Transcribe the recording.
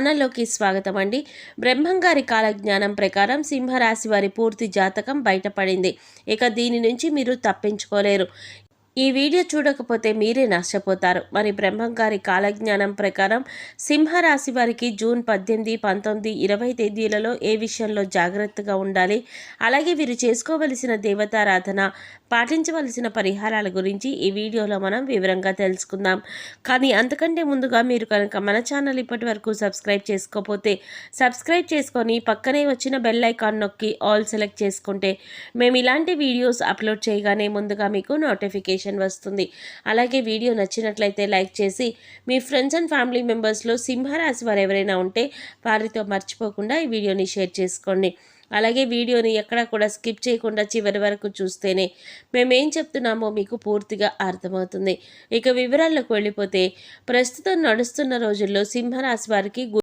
ఛానల్లోకి స్వాగతం అండి. బ్రహ్మంగారి కాలజ్ఞానం ప్రకారం సింహరాశి వారి పూర్తి జాతకం బయటపడింది. ఇక దీని నుంచి మీరు తప్పించుకోలేరు. ఈ వీడియో చూడకపోతే మీరే నష్టపోతారు. మరి బ్రహ్మంగారి కాలజ్ఞానం ప్రకారం సింహరాశి వారికి జూన్ 18, 19, 20 తేదీలలో ఏ విషయంలో జాగ్రత్తగా ఉండాలి, అలాగే వీరు చేసుకోవలసిన దేవతారాధన, పాటించవలసిన పరిహారాల గురించి ఈ వీడియోలో మనం వివరంగా తెలుసుకుందాం. కానీ అంతకంటే ముందుగా మీరు కనుక మన ఛానల్ ఇప్పటి వరకు సబ్స్క్రైబ్ చేసుకోకపోతే సబ్స్క్రైబ్ చేసుకొని పక్కనే వచ్చిన బెల్ ఐకాన్ నొక్కి ఆల్ సెలెక్ట్ చేసుకుంటే మేము ఇలాంటి వీడియోస్ అప్లోడ్ చేయగానే ముందుగా మీకు నోటిఫికేషన్ వస్తుంది. అలాగే వీడియో నచ్చినట్లయితే లైక్ చేసి మీ ఫ్రెండ్స్ అండ్ ఫ్యామిలీ మెంబర్స్లో సింహరాశి వారు ఎవరైనా ఉంటే వారితో మర్చిపోకుండా ఈ వీడియోని షేర్ చేసుకోండి. అలాగే వీడియోని ఎక్కడా కూడా స్కిప్ చేయకుండా చివరి వరకు చూస్తేనే మేమేం చెప్తున్నామో మీకు పూర్తిగా అర్థమవుతుంది. ఇక వివరాల్లోకి వెళ్ళిపోతే ప్రస్తుతం నడుస్తున్న రోజుల్లో సింహరాశి వారికి